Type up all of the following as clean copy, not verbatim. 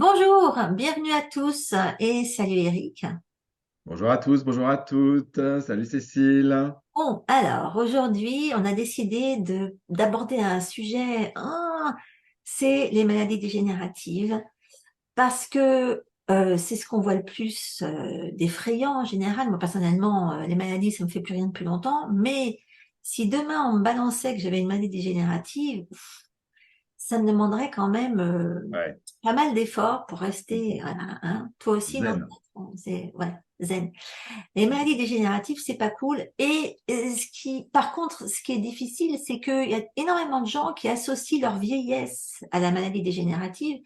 Bonjour, bienvenue à tous et salut Eric. Bonjour à tous, bonjour à toutes. Salut Cécile. Bon, alors aujourd'hui, on a décidé d'aborder un sujet, c'est les maladies dégénératives, parce que c'est ce qu'on voit le plus d'effrayant en général. Moi personnellement, les maladies, ça me fait plus rien depuis longtemps, mais si demain on me balançait que j'avais une maladie dégénérative, ça me demanderait quand même Ouais, pas mal d'efforts pour rester, hein. Toi aussi, non? zen. C'est, voilà, zen. Les maladies dégénératives, c'est pas cool. Et par contre, ce qui est difficile, c'est qu'il y a énormément de gens qui associent leur vieillesse à la maladie dégénérative.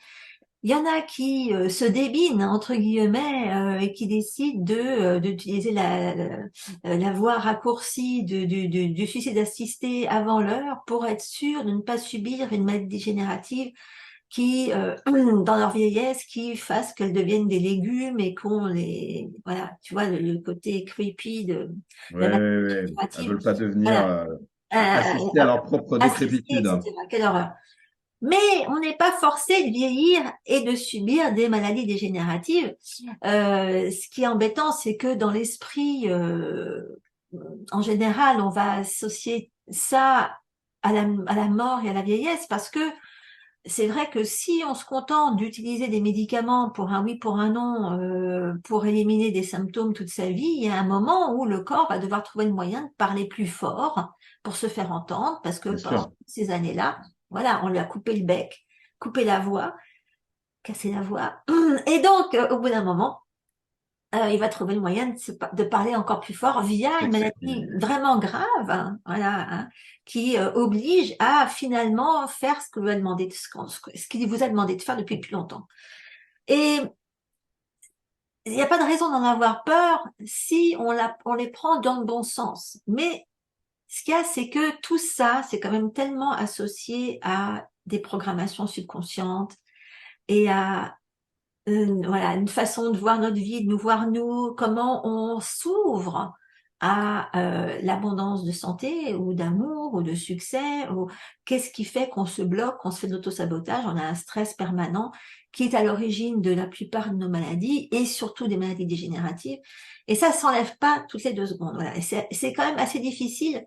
Il y en a qui se débinent, entre guillemets, et qui décident d'utiliser la voie raccourcie du suicide assisté avant l'heure pour être sûr de ne pas subir une maladie dégénérative qui, dans leur vieillesse, qui fassent qu'elles deviennent des légumes et qu'on les, voilà, tu vois, le côté creepy de Ouais, la maladie ouais, ouais. Elles dégénérative. veulent pas devenir Voilà, assister à leur propre assister, décrépitude. etc. Quelle horreur. Mais on n'est pas forcé de vieillir et de subir des maladies dégénératives. Ce qui est embêtant, c'est que dans l'esprit, en général, on va associer ça à la mort et à la vieillesse parce que c'est vrai que si on se contente d'utiliser des médicaments pour un oui, pour un non, pour éliminer des symptômes toute sa vie, il y a un moment où le corps va devoir trouver le moyen de parler plus fort pour se faire entendre, parce que Bien pendant sûr. ces années-là, voilà, on lui a coupé le bec, coupé la voix, cassé la voix, et donc au bout d'un moment, il va trouver le moyen de parler encore plus fort via une maladie S'exprimer. vraiment grave, hein, voilà, hein, qui oblige à finalement faire ce que vous a demandé, ce qu'il vous a demandé de faire depuis plus longtemps. Et il n'y a pas de raison d'en avoir peur si on les prend dans le bon sens. Mais ce qu'il y a, c'est que tout ça, c'est quand même tellement associé à des programmations subconscientes et à voilà, une façon de voir notre vie, de nous voir nous, comment on s'ouvre à l'abondance de santé ou d'amour ou de succès, ou qu'est-ce qui fait qu'on se bloque, qu'on se fait de l'autosabotage, on a un stress permanent qui est à l'origine de la plupart de nos maladies et surtout des maladies dégénératives. Et ça s'enlève pas toutes les 2 secondes. Voilà. Et c'est quand même assez difficile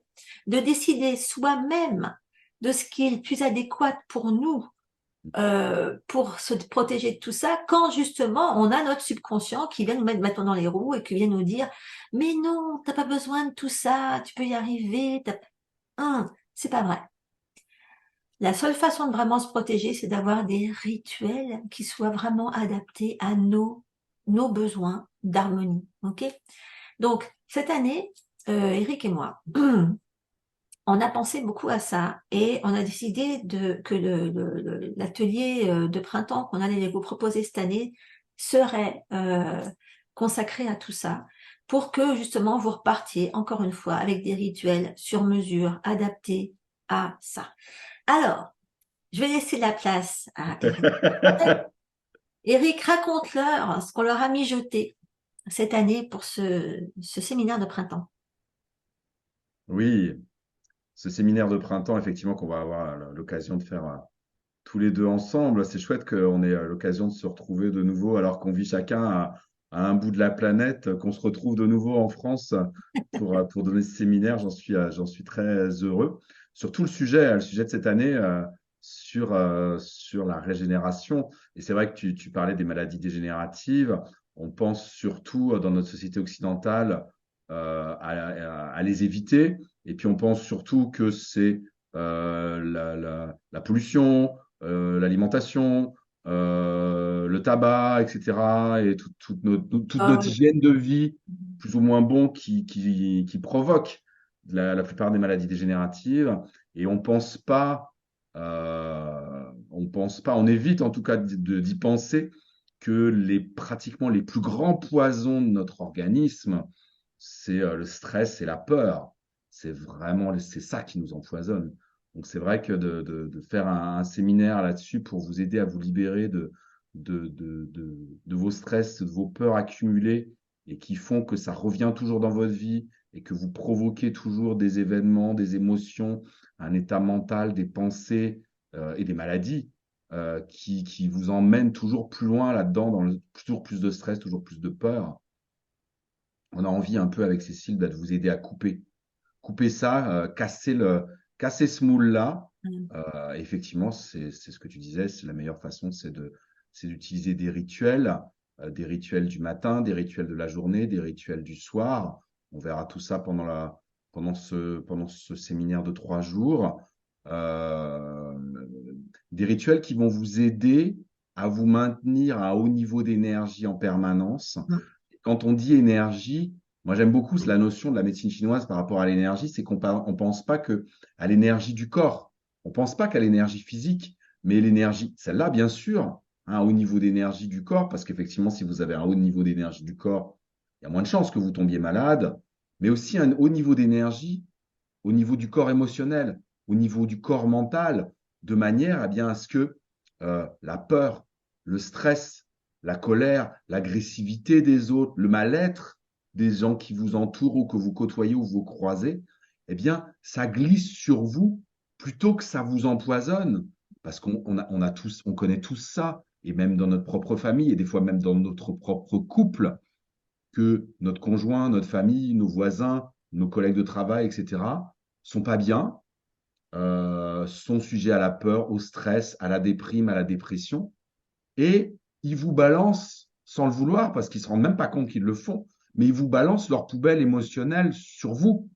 de décider soi-même de ce qui est le plus adéquat pour nous pour se protéger de tout ça, quand justement on a notre subconscient qui vient nous mettre bâton dans les roues et qui vient nous dire mais non, t'as pas besoin de tout ça, tu peux y arriver. C'est pas vrai. La seule façon de vraiment se protéger, c'est d'avoir des rituels qui soient vraiment adaptés à nos besoins d'harmonie. Ok? Donc cette année, Eric et moi, on a pensé beaucoup à ça et on a décidé que l'atelier de printemps qu'on allait vous proposer cette année serait consacré à tout ça pour que justement vous repartiez encore une fois avec des rituels sur mesure adaptés à ça. Alors, je vais laisser la place à Eric. Eric, raconte-leur ce qu'on leur a mijoté cette année pour ce séminaire de printemps. Oui, ce séminaire de printemps, effectivement, qu'on va avoir l'occasion de faire tous les deux ensemble. C'est chouette qu'on ait l'occasion de se retrouver de nouveau alors qu'on vit chacun à un bout de la planète, qu'on se retrouve de nouveau en France pour donner ce séminaire. J'en suis très heureux. Surtout le sujet de cette année sur la régénération. Et c'est vrai que tu parlais des maladies dégénératives. On pense surtout dans notre société occidentale à les éviter. Et puis on pense surtout que c'est la pollution, l'alimentation, le tabac, etc. Et toute Oh, notre hygiène de vie, plus ou moins bon, qui provoque la plupart des maladies dégénératives. Et on pense pas, on évite en tout cas d'y penser que pratiquement les plus grands poisons de notre organisme, c'est le stress et la peur. C'est ça qui nous empoisonne. Donc c'est vrai que de faire un séminaire là-dessus pour vous aider à vous libérer de vos stress, de vos peurs accumulées et qui font que ça revient toujours dans votre vie et que vous provoquez toujours des événements, des émotions, un état mental, des pensées et des maladies qui vous emmène toujours plus loin là-dedans, toujours plus de stress, toujours plus de peur. On a envie un peu avec Cécile de vous aider à couper ça, casser ce moule-là. Mm. Effectivement, c'est ce que tu disais, c'est la meilleure façon, c'est d'utiliser des rituels du matin, des rituels de la journée, des rituels du soir. On verra tout ça pendant ce séminaire de 3 jours. Euh, des rituels qui vont vous aider à vous maintenir à un haut niveau d'énergie en permanence. Mm. Quand on dit énergie, moi j'aime beaucoup la notion de la médecine chinoise par rapport à l'énergie, c'est qu'on ne pense pas que à l'énergie du corps, on ne pense pas qu'à l'énergie physique, mais l'énergie, celle-là bien sûr, un haut niveau d'énergie du corps, parce qu'effectivement si vous avez un haut niveau d'énergie du corps, il y a moins de chances que vous tombiez malade, mais aussi un haut niveau d'énergie au niveau du corps émotionnel, au niveau du corps mental, de manière à ce que la peur, le stress, la colère, l'agressivité des autres, le mal-être des gens qui vous entourent ou que vous côtoyez ou vous croisez, eh bien, ça glisse sur vous plutôt que ça vous empoisonne. Parce on connaît tous ça, et même dans notre propre famille, et des fois même dans notre propre couple, que notre conjoint, notre famille, nos voisins, nos collègues de travail, etc., sont pas bien, sont sujets à la peur, au stress, à la déprime, à la dépression, et ils vous balancent sans le vouloir, parce qu'ils ne se rendent même pas compte qu'ils le font, mais ils vous balancent leur poubelle émotionnelle sur vous.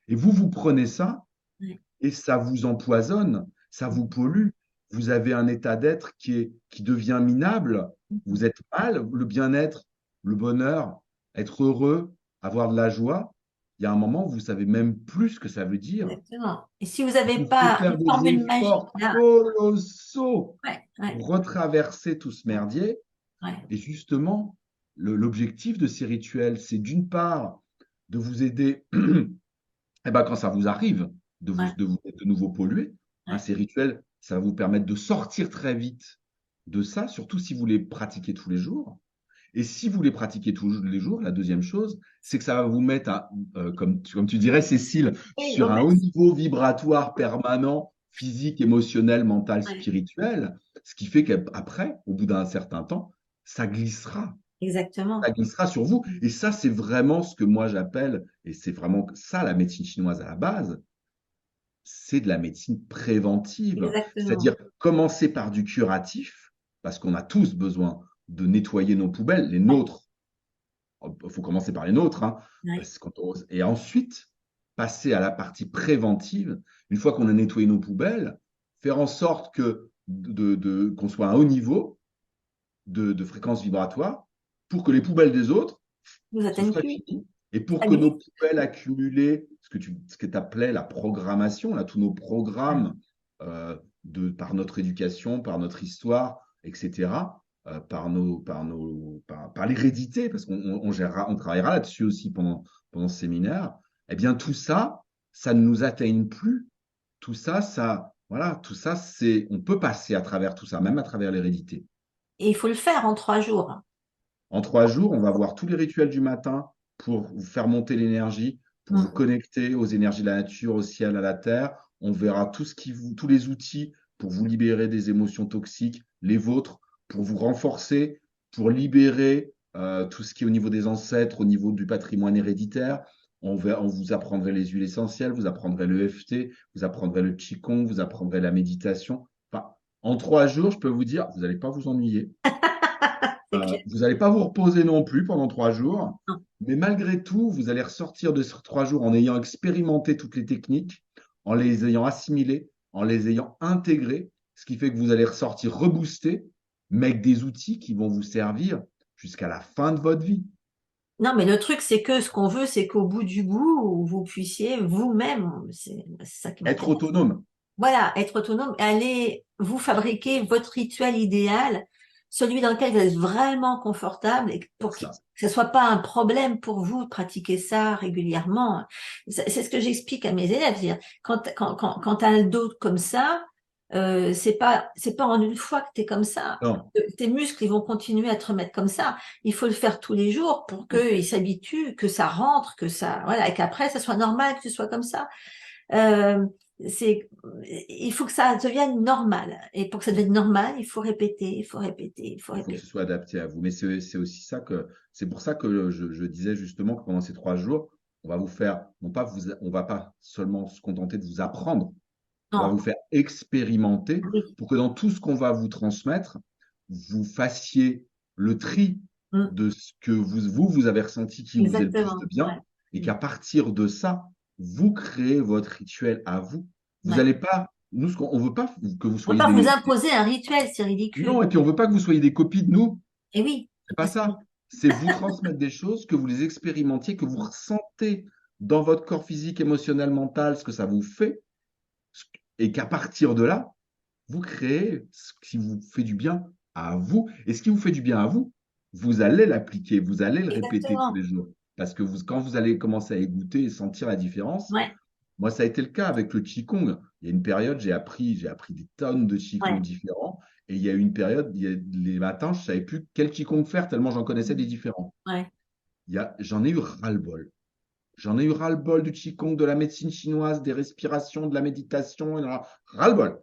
Et vous prenez ça, Ouais. et ça vous empoisonne, ça vous pollue. Vous avez un état d'être qui devient minable, vous êtes mal, le bien-être, le bonheur, être heureux, avoir de la joie. Il y a un moment où vous savez même plus ce que ça veut dire. Exactement. Et si vous n'avez Il faut pas faire une des formule magique, efforts là, colossaux ouais, ouais, pour retraverser tout ce merdier. ouais, Et justement, l'objectif de ces rituels, c'est d'une part de vous aider eh ben, quand ça vous arrive ouais, de vous être de nouveau pollué. Hein, ouais. ces rituels, ça va vous permettre de sortir très vite de ça, surtout si vous les pratiquez tous les jours. Et si vous les pratiquez tous les jours, la deuxième chose, c'est que ça va vous mettre, comme tu dirais, Cécile, Oui, sur bon, un haut niveau vibratoire permanent, physique, émotionnel, mental, ouais, spirituel, ce qui fait qu'après, au bout d'un certain temps, ça glissera. Ça exactement. glissera sur vous. Et ça, c'est vraiment ce que moi j'appelle, et c'est vraiment ça la médecine chinoise à la base, c'est de la médecine préventive. C'est-à-dire Exactement. commencer par du curatif, parce qu'on a tous besoin de nettoyer nos poubelles, les Ouais, nôtres. Il faut commencer par les nôtres, hein, ouais, et ensuite passer à la partie préventive. Une fois qu'on a nettoyé nos poubelles, faire en sorte qu'on soit à un haut niveau de fréquence vibratoire pour que les poubelles des autres, vous ce atteignez soit plus. fini. Et pour Ça que nos glisse. poubelles accumulées, ce que tu appelais la programmation, là, tous nos Ouais, programmes par notre éducation, par notre histoire, etc., par l'hérédité, parce on travaillera là-dessus aussi pendant ce séminaire, eh bien tout ça, ça ne nous atteigne plus. Tout ça, voilà, tout ça, on peut passer à travers tout ça, même à travers l'hérédité. et il faut le faire en 3 jours. En 3 jours, on va voir tous les rituels du matin pour vous faire monter l'énergie, pour vous Mm. connecter aux énergies de la nature, au ciel, à la terre. On verra tous les outils pour vous libérer des émotions toxiques, les vôtres, pour vous renforcer, pour libérer tout ce qui est au niveau des ancêtres, au niveau du patrimoine héréditaire. On vous apprendrez les huiles essentielles, vous apprendrez le EFT, vous apprendrez le Qigong, vous apprendrez la méditation. Enfin, en 3 jours, je peux vous dire, vous n'allez pas vous ennuyer. C'est clair. Vous n'allez pas vous reposer non plus pendant 3 jours, Non. mais malgré tout, vous allez ressortir de ces 3 jours en ayant expérimenté toutes les techniques, en les ayant assimilées, en les ayant intégrées, ce qui fait que vous allez ressortir reboosté, mais avec des outils qui vont vous servir jusqu'à la fin de votre vie. Non, mais le truc, c'est que ce qu'on veut, c'est qu'au bout du bout, vous puissiez vous-même, c'est ça qui Être m'intéresse. autonome. Voilà, être autonome, allez vous fabriquer votre rituel idéal, celui dans lequel vous êtes vraiment confortable et C'est pour que ça. ce soit pas un problème pour vous de pratiquer ça régulièrement. C'est ce que j'explique à mes élèves. C'est-à-dire, quand tu as un dos comme ça, c'est pas en une fois que tu es comme ça. Non. Tes muscles, ils vont continuer à te remettre comme ça. Il faut le faire tous les jours pour qu'ils s'habituent, que ça rentre, que ça, voilà, et qu'après, ça soit normal que ce soit comme ça. Euh, il faut que ça devienne normal. Et pour que ça devienne normal, il faut répéter, il faut répéter, il faut Il faut que ce répéter. soit adapté à vous. Mais c'est aussi ça que, c'est pour ça que je disais justement que pendant ces 3 jours, on va vous faire, non pas vous, on va pas seulement se contenter de vous apprendre, on va Non, vous faire expérimenter oui, pour que dans tout ce qu'on va vous transmettre, vous fassiez le tri mm, de ce que vous avez ressenti qui vous faisait le plus de exactement. bien Ouais. et Mm. qu'à partir de ça, vous créez votre rituel à vous. Vous Ouais. n'allez pas, nous, on veut pas que vous On ne soyez peut pas vous des, imposer un rituel, c'est ridicule. non, et puis on veut pas que vous soyez des copies de nous. Et oui, C'est pas parce que, ça. C'est vous transmettre des choses, que vous les expérimentiez, que vous ressentez dans votre corps physique, émotionnel, mental, ce que ça vous fait, et qu'à partir de là, vous créez ce qui vous fait du bien à vous. Et ce qui vous fait du bien à vous, vous allez l'appliquer, vous allez le répéter tous exactement. les jours. Parce que quand vous allez commencer à y goûter et sentir la différence, Ouais, moi, ça a été le cas avec le Qigong. Il y a une période, j'ai appris des tonnes de Qigong ouais. différents. Et il y a eu une période, les matins, je ne savais plus quel Qigong faire tellement j'en connaissais des Mm. différents. Ouais. J'en ai eu ras-le-bol. J'en ai eu ras-le-bol du Qigong, de la médecine chinoise, des respirations, de la méditation, ras-le-bol.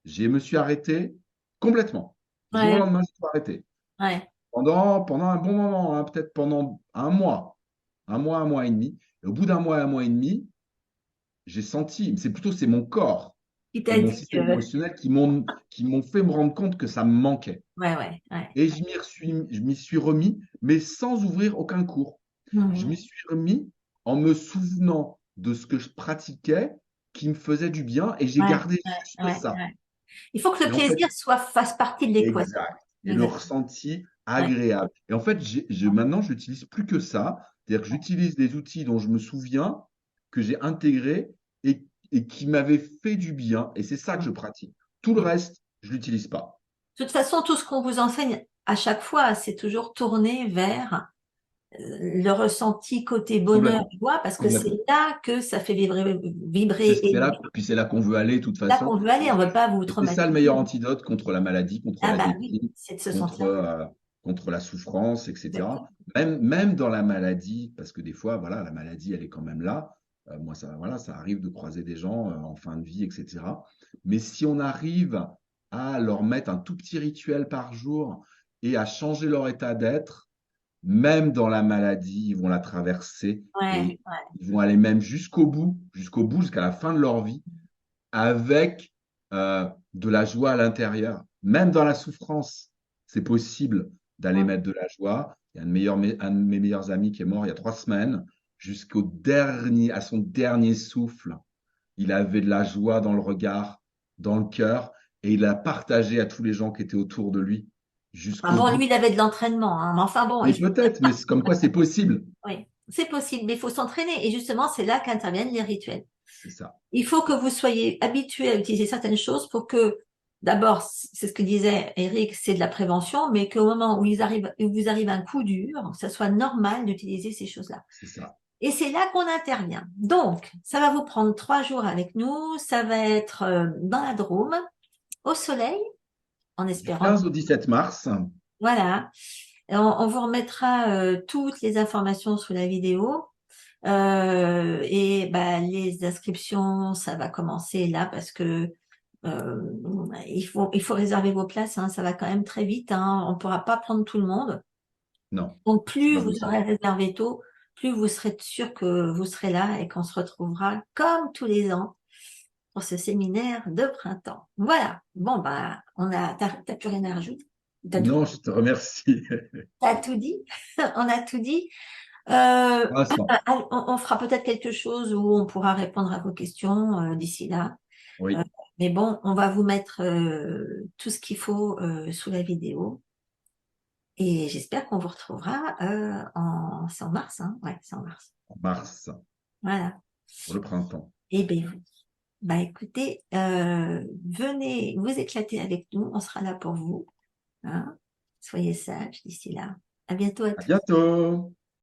Je me suis arrêté complètement. Du jour au Ouais. lendemain, je suis arrêté. Ouais. Pendant un bon moment, hein, peut-être pendant un mois et demi. Et au bout d'un mois, un mois et demi, j'ai senti, c'est mon corps Qui et t'a mon dit système que... émotionnel qui m'ont fait me rendre compte que ça me manquait. Ouais, ouais, ouais. Et je m'y suis remis, mais sans ouvrir aucun cours. Je m'y Mhm. suis remis en me souvenant de ce que je pratiquais qui me faisait du bien et j'ai Ouais, gardé ouais, juste ouais, ça. ouais. Il faut que le Et en fait, plaisir fasse partie de l'équation. exact. Et le Exactement. ressenti Ouais. agréable. Et en fait, maintenant, je n'utilise plus que ça. C'est-à-dire que j'utilise des outils dont je me souviens, que j'ai intégrés et qui m'avaient fait du bien. Et c'est ça que je pratique. Tout le Et reste, je ne l'utilise pas. de toute façon, tout ce qu'on vous enseigne à chaque fois, c'est toujours tourné vers le ressenti côté bonheur, Complètement. joie, parce que c'est Complètement. là que ça fait vibrer, C'est vibrer c'est et là, puis c'est là qu'on veut aller, de toute là façon. qu'on veut aller. On ne veut pas vous Et c'est ça le meilleur traumatiser. antidote contre la maladie, contre Ah la bah oui, déprime, c'est de se contre, sentir bien. euh, contre la souffrance, etc. Exactement. Même dans la maladie, parce que des fois, voilà, la maladie, elle est quand même là. Moi, voilà, ça arrive de croiser des gens en fin de vie, etc. Mais si on arrive à leur mettre un tout petit rituel par jour et à changer leur état d'être, même dans la maladie, ils vont la traverser Ouais, et ouais. ils vont aller même jusqu'au bout, jusqu'à la fin de leur vie avec de la joie à l'intérieur. Même dans la souffrance, c'est possible d'aller Mm. mettre de la joie. Il y a un de mes meilleurs amis qui est mort il y a 3 semaines, à son dernier souffle. Il avait de la joie dans le regard, dans le cœur, et il l'a partagé à tous les gens qui étaient autour de lui Enfin jusqu'au bon, lui, bout. il avait de l'entraînement, hein. Mais enfin bon, Et peut-être, mais c'est comme quoi c'est possible. oui, c'est possible, mais il faut s'entraîner. Et justement, c'est là qu'interviennent les rituels. C'est ça, Il faut que vous soyez habitué à utiliser certaines choses pour que, d'abord, c'est ce que disait Eric, c'est de la prévention, mais qu'au moment où vous arrive un coup dur, ça soit normal d'utiliser ces choses-là. c'est ça. Et c'est là qu'on intervient. Donc, ça va vous prendre 3 jours avec nous. Ça va être dans la Drôme, au soleil, en Du espérant. 15 au 17 mars, Voilà. Et on vous remettra toutes les informations sous la vidéo. Et bah, les inscriptions, ça va commencer là parce que euh, il faut réserver vos places, hein, ça va quand même très vite, hein, on ne pourra pas prendre tout le monde. non, Donc c'est plus pas vous possible. aurez réservé tôt, plus vous serez sûr que vous serez là et qu'on se retrouvera comme tous les ans pour ce séminaire de printemps. Voilà. Bon bah t'as plus rien à rajouter. Non, je te remercie. T'as tout dit. On a tout dit. Pour l'instant, On fera peut-être quelque chose où on pourra répondre à vos questions d'ici là. Euh, oui. mais bon, on va vous mettre tout ce qu'il faut sous la vidéo. Et j'espère qu'on vous retrouvera c'est en mars, hein? Ouais, c'est en mars. En mars, Voilà. pour le printemps. Et bien, bah écoutez, venez vous éclater avec nous. On sera là pour vous. Hein. Soyez sages d'ici là. À bientôt à À tous. bientôt!